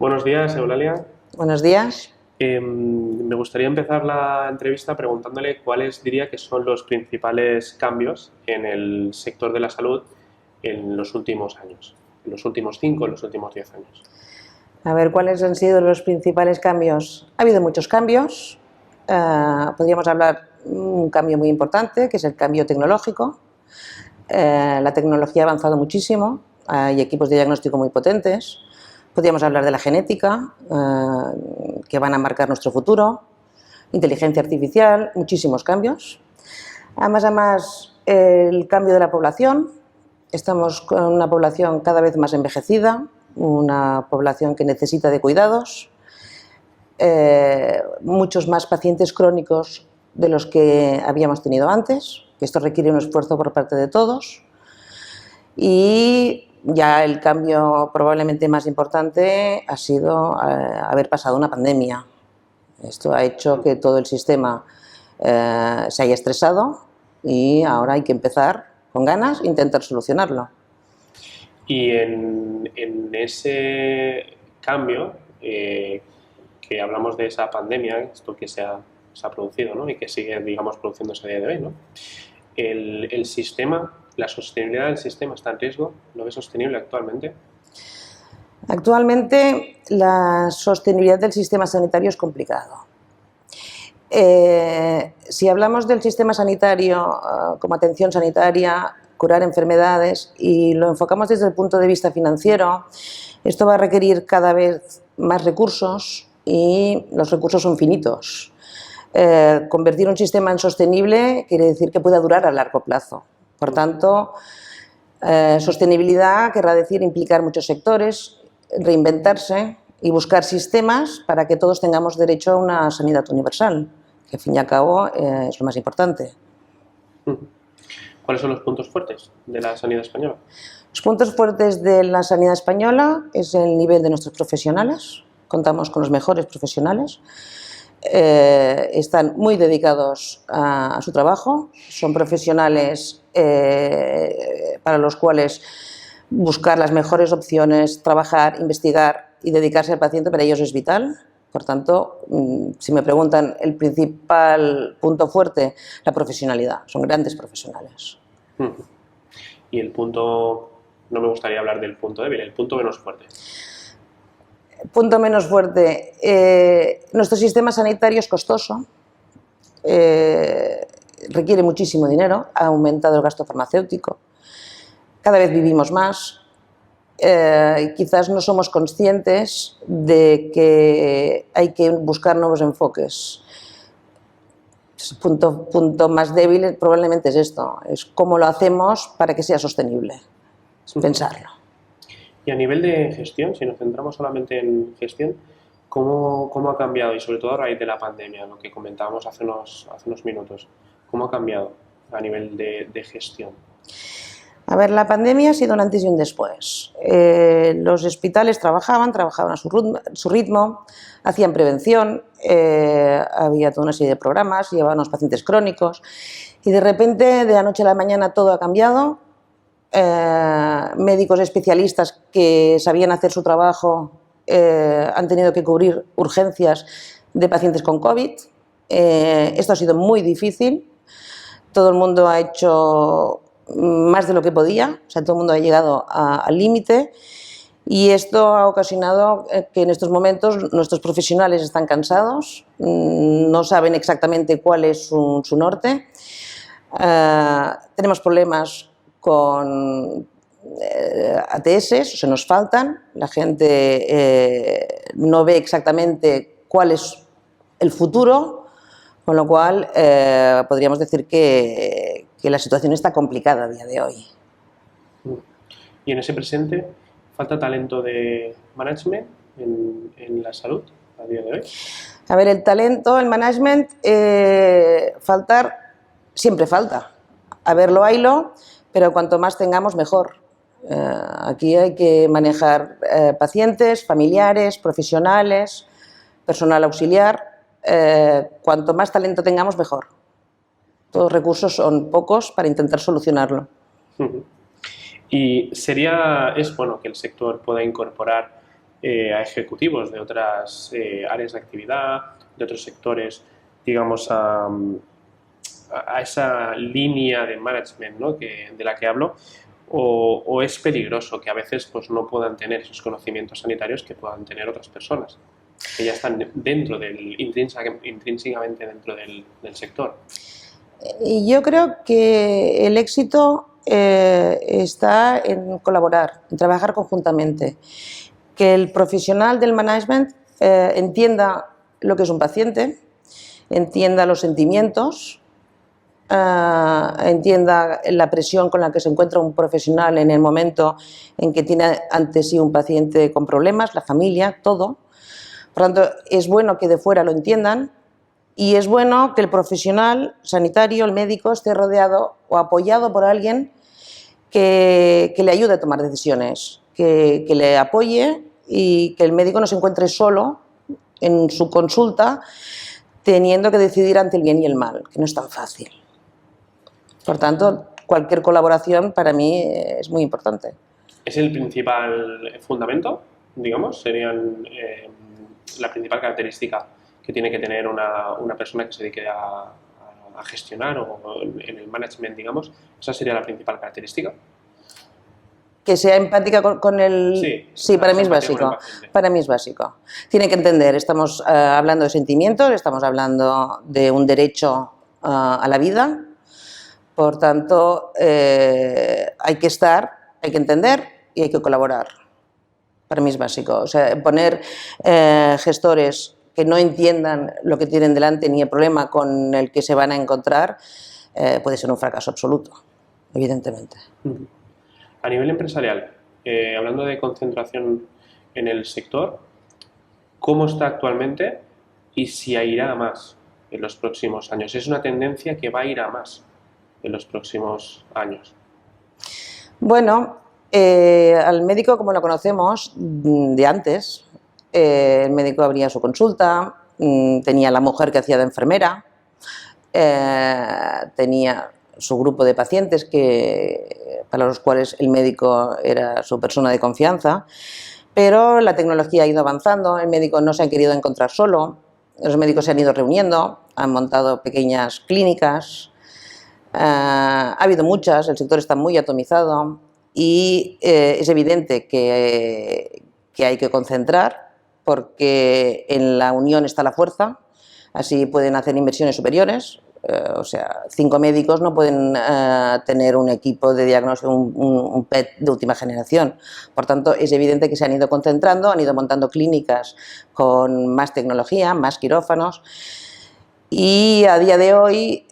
Buenos días, Eulalia. Buenos días. Me gustaría empezar la entrevista preguntándole cuáles diría que son los principales cambios en el sector de la salud en los últimos años, en los últimos 5, en los últimos 10 años. A ver, ¿cuáles han sido los principales cambios? Ha habido muchos cambios. Podríamos hablar de un cambio muy importante, que es el cambio tecnológico. La tecnología ha avanzado muchísimo, hay equipos de diagnóstico muy potentes. Podríamos hablar de la genética, que van a marcar nuestro futuro, inteligencia artificial, muchísimos cambios. Además, el cambio de la población. Estamos con una población cada vez más envejecida, una población que necesita de cuidados, muchos más pacientes crónicos de los que habíamos tenido antes, que esto requiere un esfuerzo por parte de todos. Y ya el cambio probablemente más importante ha sido haber pasado una pandemia. Esto ha hecho que todo el sistema se haya estresado y ahora hay que empezar con ganas e intentar solucionarlo. Y en ese cambio, que hablamos de esa pandemia, esto que se ha producido, ¿no? Y que sigue, digamos, produciéndose a día de hoy, ¿no? El sistema, la sostenibilidad del sistema está en riesgo. ¿Lo ve sostenible actualmente? Actualmente la sostenibilidad del sistema sanitario es complicado. Si hablamos del sistema sanitario como atención sanitaria, curar enfermedades, y lo enfocamos desde el punto de vista financiero, esto va a requerir cada vez más recursos y los recursos son finitos. Convertir un sistema en sostenible quiere decir que pueda durar a largo plazo. Por tanto, sostenibilidad querrá decir implicar muchos sectores, reinventarse y buscar sistemas para que todos tengamos derecho a una sanidad universal, que al fin y al cabo es lo más importante. ¿Cuáles son los puntos fuertes de la sanidad española? Los puntos fuertes de la sanidad española es el nivel de nuestros profesionales. Contamos con los mejores profesionales. Están muy dedicados a su trabajo. Son profesionales para los cuales buscar las mejores opciones, trabajar, investigar y dedicarse al paciente para ellos es vital. Por tanto, si me preguntan el principal punto fuerte, la profesionalidad. Son grandes profesionales. Y el punto, no me gustaría hablar del punto débil, el punto menos fuerte. Punto menos fuerte. Nuestro sistema sanitario es costoso, requiere muchísimo dinero, ha aumentado el gasto farmacéutico, cada vez vivimos más. Quizás no somos conscientes de que hay que buscar nuevos enfoques. El punto más débil probablemente es esto, es cómo lo hacemos para que sea sostenible, es pensarlo. Y a nivel de gestión, si nos centramos solamente en gestión, ¿cómo ha cambiado? Y sobre todo a raíz de la pandemia, lo que comentábamos hace unos minutos, ¿cómo ha cambiado a nivel de gestión? A ver, la pandemia ha sido un antes y un después. Los hospitales trabajaban a su ritmo, hacían prevención, había toda una serie de programas, llevaban a los pacientes crónicos y de repente, de la noche a la mañana, todo ha cambiado. Médicos especialistas que sabían hacer su trabajo han tenido que cubrir urgencias de pacientes con COVID. Esto ha sido muy difícil. Todo el mundo ha hecho más de lo que podía, o sea, todo el mundo ha llegado al límite y esto ha ocasionado que en estos momentos nuestros profesionales están cansados, no saben exactamente cuál es su norte. Tenemos problemas con ATS, o sea, nos faltan, la gente no ve exactamente cuál es el futuro, con lo cual podríamos decir que la situación está complicada a día de hoy. Y en ese presente, ¿falta talento de management en la salud a día de hoy? A ver, el talento, el management, faltar, siempre falta. A verlo, haylo, pero cuanto más tengamos, mejor. Aquí hay que manejar pacientes, familiares, profesionales, personal auxiliar. Cuanto más talento tengamos, mejor. Todos los recursos son pocos para intentar solucionarlo. Y es bueno que el sector pueda incorporar a ejecutivos de otras áreas de actividad, de otros sectores, digamos, a esa línea de management, ¿no? De la que hablo, o es peligroso que a veces pues, no puedan tener esos conocimientos sanitarios que puedan tener otras personas, que ya están intrínsecamente dentro del sector. Y yo creo que el éxito está en colaborar, en trabajar conjuntamente. Que el profesional del management entienda lo que es un paciente, entienda los sentimientos, entienda la presión con la que se encuentra un profesional en el momento en que tiene ante sí un paciente con problemas, la familia, todo. Por lo tanto, es bueno que de fuera lo entiendan y es bueno que el profesional sanitario, el médico, esté rodeado o apoyado por alguien que le ayude a tomar decisiones, que le apoye y que el médico no se encuentre solo en su consulta teniendo que decidir ante el bien y el mal, que no es tan fácil. Por tanto, cualquier colaboración para mí es muy importante. ¿Es el principal fundamento, digamos? ¿Serían la principal característica que tiene que tener una persona que se dedique a gestionar o en el management, digamos? ¿Esa sería la principal característica? Que sea empática con el... Sí, para mí es básico. Para mí es básico. Tiene que entender, estamos hablando de sentimientos, estamos hablando de un derecho a la vida. Por tanto, hay que estar, hay que entender y hay que colaborar. Para mí es básico. O sea, poner gestores que no entiendan lo que tienen delante ni el problema con el que se van a encontrar puede ser un fracaso absoluto, evidentemente. A nivel empresarial, hablando de concentración en el sector, ¿cómo está actualmente y si irá a más en los próximos años? ¿Es una tendencia que va a ir a más en los próximos años? Bueno, al médico como lo conocemos de antes, el médico abría su consulta, tenía la mujer que hacía de enfermera, tenía su grupo de pacientes para los cuales el médico era su persona de confianza, pero la tecnología ha ido avanzando, el médico no se ha querido encontrar solo, los médicos se han ido reuniendo, han montado pequeñas clínicas, ha habido muchas, el sector está muy atomizado y es evidente que hay que concentrar porque en la unión está la fuerza, así pueden hacer inversiones superiores. O sea, 5 médicos no pueden tener un equipo de diagnóstico, un PET de última generación. Por tanto, es evidente que se han ido concentrando, han ido montando clínicas con más tecnología, más quirófanos y a día de hoy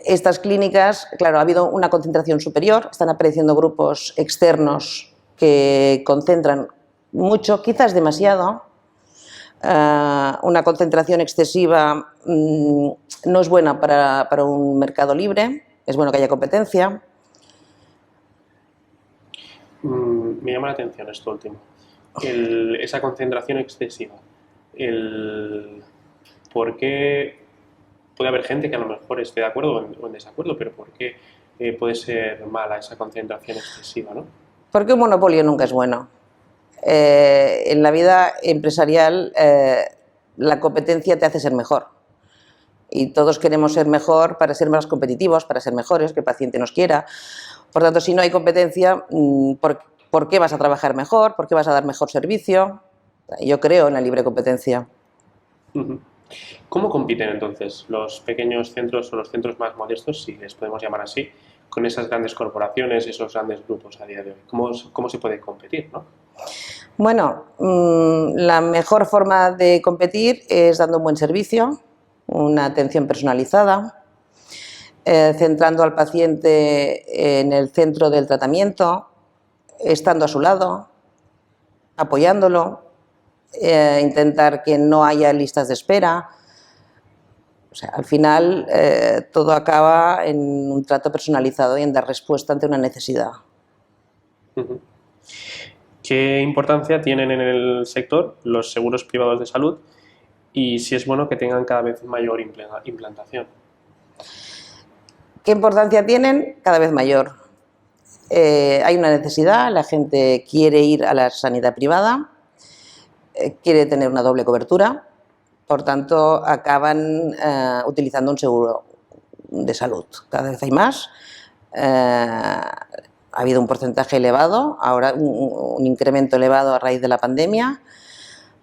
estas clínicas, claro, ha habido una concentración superior, están apareciendo grupos externos que concentran mucho, quizás demasiado. Una concentración excesiva no es buena para un mercado libre, es bueno que haya competencia. Me llama la atención esto último, esa concentración excesiva. ¿Por qué puede haber gente que a lo mejor esté de acuerdo o en desacuerdo, pero por qué puede ser mala esa concentración excesiva, ¿no? Porque un monopolio nunca es bueno. En la vida empresarial la competencia te hace ser mejor y todos queremos ser mejor para ser más competitivos, para ser mejores, que el paciente nos quiera. Por tanto, si no hay competencia, ¿por qué vas a trabajar mejor? ¿Por qué vas a dar mejor servicio? Yo creo en la libre competencia. ¿Cómo compiten entonces los pequeños centros o los centros más modestos, si les podemos llamar así, con esas grandes corporaciones, esos grandes grupos a día de hoy? ¿Cómo se puede competir, ¿no? Bueno, la mejor forma de competir es dando un buen servicio, una atención personalizada, centrando al paciente en el centro del tratamiento, estando a su lado, apoyándolo, intentar que no haya listas de espera. O sea, al final todo acaba en un trato personalizado y en dar respuesta ante una necesidad. ¿Qué importancia tienen en el sector los seguros privados de salud y si es bueno que tengan cada vez mayor implantación? ¿Qué importancia tienen? Cada vez mayor. hay una necesidad, la gente quiere ir a la sanidad privada, quiere tener una doble cobertura, por tanto acaban utilizando un seguro de salud. Cada vez hay más. Ha habido un porcentaje elevado, ahora un incremento elevado a raíz de la pandemia.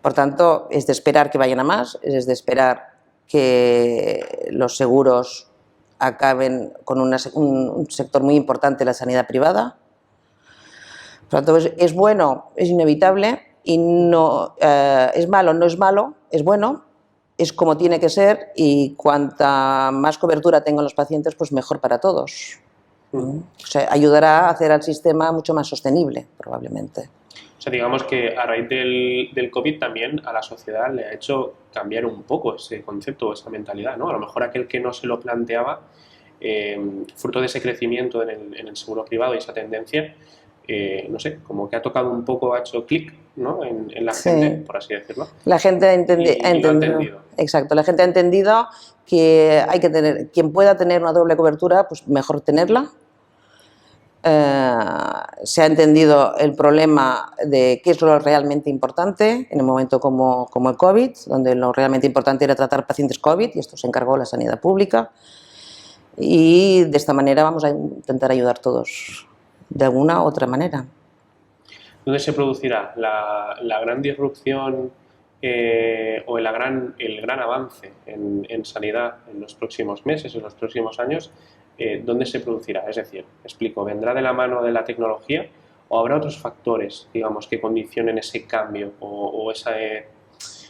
Por tanto, es de esperar que vayan a más, es de esperar que los seguros acaben con un sector muy importante, la sanidad privada. Por tanto, es bueno, es inevitable y no es malo, no es malo, es bueno, es como tiene que ser y cuanta más cobertura tengan los pacientes, pues mejor para todos. O sea, ayudará a hacer al sistema mucho más sostenible, probablemente. O sea, digamos que a raíz del COVID también a la sociedad le ha hecho cambiar un poco ese concepto, esa mentalidad, ¿no? A lo mejor aquel que no se lo planteaba, fruto de ese crecimiento en el seguro privado y esa tendencia, no sé, como que ha tocado un poco, ha hecho clic, ¿no? en la gente, por así decirlo. La gente ha entendido. Exacto, la gente ha entendido que hay que tener, quien pueda tener una doble cobertura, pues mejor tenerla. Se ha entendido el problema de qué es lo realmente importante en un momento como el COVID, donde lo realmente importante era tratar pacientes COVID y esto se encargó la sanidad pública y de esta manera vamos a intentar ayudar todos de alguna u otra manera. ¿Dónde se producirá la gran disrupción o el gran avance en sanidad en los próximos meses, en los próximos años? ¿Dónde se producirá? Es decir, explico, ¿vendrá de la mano de la tecnología o habrá otros factores, digamos, que condicionen ese cambio o esa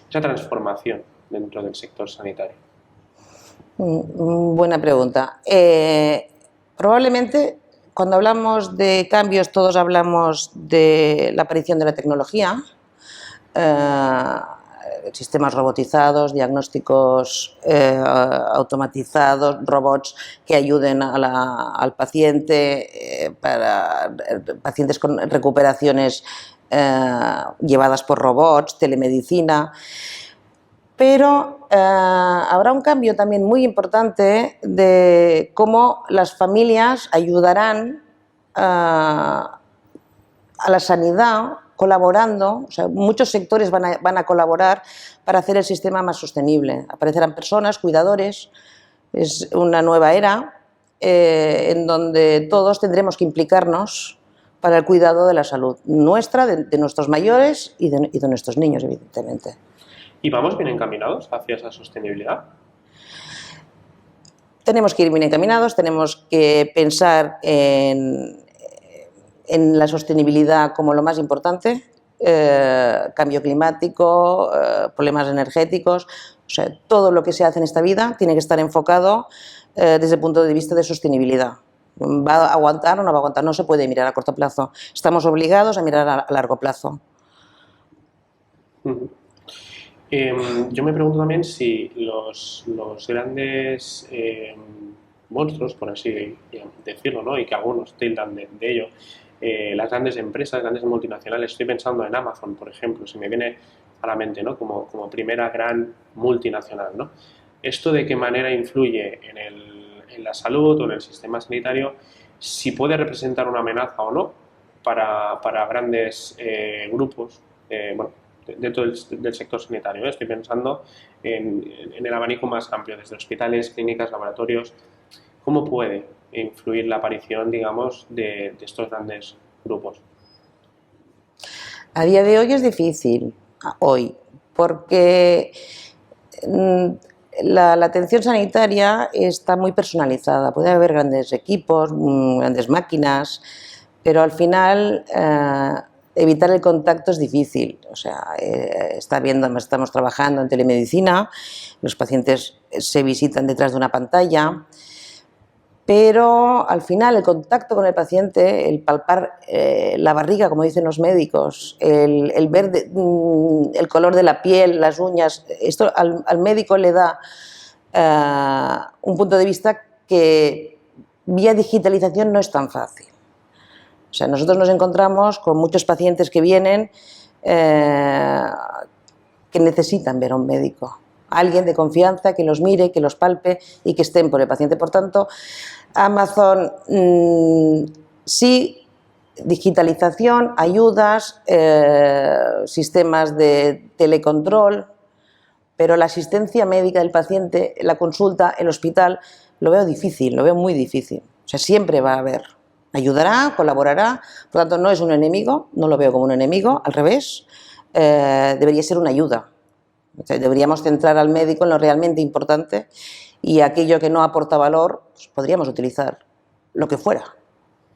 transformación dentro del sector sanitario? Buena pregunta. Probablemente cuando hablamos de cambios todos hablamos de la aparición de la tecnología, sistemas robotizados, diagnósticos automatizados, robots que ayuden al paciente, para pacientes con recuperaciones llevadas por robots, telemedicina. Pero habrá un cambio también muy importante de cómo las familias ayudarán a la sanidad colaborando, o sea, muchos sectores van a colaborar para hacer el sistema más sostenible. Aparecerán personas, cuidadores, es una nueva era en donde todos tendremos que implicarnos para el cuidado de la salud nuestra, de nuestros mayores y de nuestros niños, evidentemente. ¿Y vamos bien encaminados hacia esa sostenibilidad? Tenemos que ir bien encaminados, tenemos que pensar en la sostenibilidad como lo más importante, cambio climático, problemas energéticos, o sea, todo lo que se hace en esta vida tiene que estar enfocado desde el punto de vista de sostenibilidad. ¿Va a aguantar o no va a aguantar? No se puede mirar a corto plazo, estamos obligados a mirar a largo plazo. Yo me pregunto también si los grandes monstruos, por así decirlo, ¿no? Y que algunos tildan de ello, las grandes empresas, grandes multinacionales, estoy pensando en Amazon, por ejemplo, se me viene a la mente, ¿no? como primera gran multinacional, ¿no? ¿Esto de qué manera influye en la salud o en el sistema sanitario? Si puede representar una amenaza o no para grandes grupos, bueno, dentro del sector sanitario. Estoy pensando en el abanico más amplio, desde hospitales, clínicas, laboratorios. ¿Cómo puede influir la aparición, digamos, de estos grandes grupos? A día de hoy es difícil, porque la atención sanitaria está muy personalizada. Puede haber grandes equipos, grandes máquinas, pero al final evitar el contacto es difícil. O sea, estamos trabajando en telemedicina, los pacientes se visitan detrás de una pantalla, pero al final el contacto con el paciente, el palpar la barriga, como dicen los médicos, el ver el color de la piel, las uñas, esto al médico le da un punto de vista que vía digitalización no es tan fácil. O sea, nosotros nos encontramos con muchos pacientes que vienen que necesitan ver a un médico, alguien de confianza que los mire, que los palpe y que estén por el paciente. Por tanto, Amazon sí digitalización, ayudas, sistemas de telecontrol, pero la asistencia médica del paciente, la consulta, el hospital, lo veo difícil, lo veo muy difícil. O sea, siempre va a haber. Ayudará, colaborará, por lo tanto no es un enemigo, no lo veo como un enemigo, al revés, debería ser una ayuda. O sea, deberíamos centrar al médico en lo realmente importante y aquello que no aporta valor, pues podríamos utilizar lo que fuera.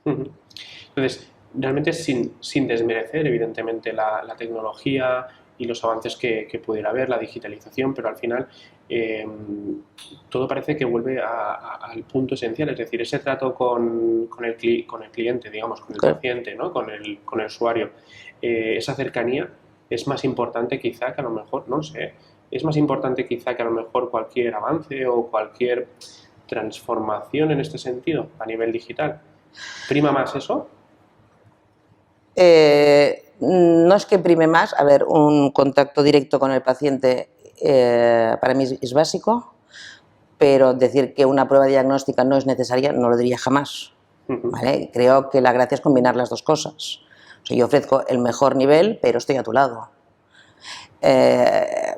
Entonces, realmente sin desmerecer, evidentemente, la tecnología y los avances que pudiera haber, la digitalización, pero al final todo parece que vuelve al punto esencial, es decir, ese trato con el cliente, digamos, con el paciente, ¿no? con el usuario, esa cercanía es más importante quizá que a lo mejor, no sé, es más importante quizá que a lo mejor cualquier avance o cualquier transformación en este sentido a nivel digital. ¿Prima más eso? No es que prime más, a ver, un contacto directo con el paciente para mí es básico, pero decir que una prueba diagnóstica no es necesaria no lo diría jamás. ¿Vale? Creo que la gracia es combinar las dos cosas. O sea, yo ofrezco el mejor nivel, pero estoy a tu lado.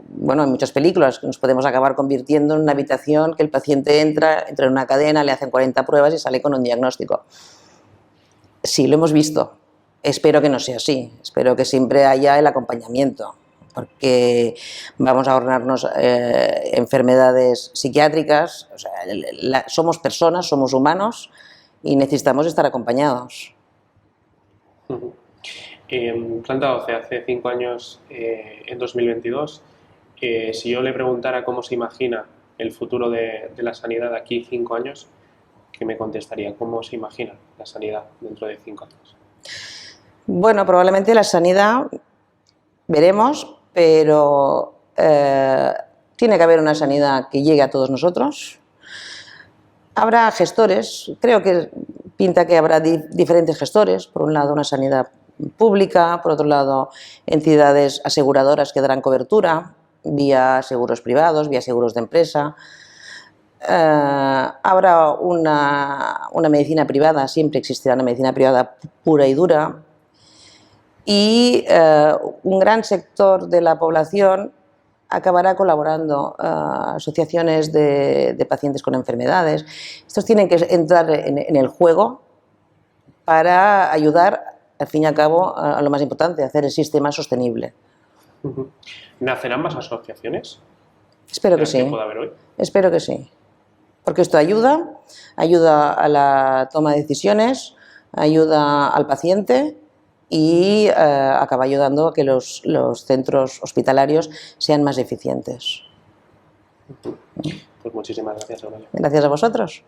Bueno, en muchas películas nos podemos acabar convirtiendo en una habitación que el paciente entra en una cadena, le hacen 40 pruebas y sale con un diagnóstico. Sí, lo hemos visto. Espero que no sea así. Espero que siempre haya el acompañamiento, porque vamos a ahorrarnos enfermedades psiquiátricas. O sea, somos personas, somos humanos y necesitamos estar acompañados. Planta 12, hace 5 años, en 2022, si yo le preguntara cómo se imagina el futuro de la sanidad aquí 5 años, ¿qué me contestaría? ¿Cómo se imagina la sanidad dentro de 5 años? Bueno, probablemente la sanidad, veremos, pero tiene que haber una sanidad que llegue a todos nosotros. Habrá gestores, creo que pinta que habrá diferentes gestores, por un lado una sanidad pública, por otro lado entidades aseguradoras que darán cobertura vía seguros privados, vía seguros de empresa. Habrá una medicina privada, siempre existirá una medicina privada pura y dura, y un gran sector de la población acabará colaborando, asociaciones de pacientes con enfermedades. Estos tienen que entrar en el juego para ayudar, al fin y al cabo, a lo más importante, a hacer el sistema sostenible. ¿Nacerán más asociaciones? Espero que sí. ¿Que pueda haber hoy? Espero que sí. Porque esto ayuda a la toma de decisiones, ayuda al paciente y acaba ayudando a que los centros hospitalarios sean más eficientes. Pues muchísimas gracias, Aurelio. Gracias a vosotros.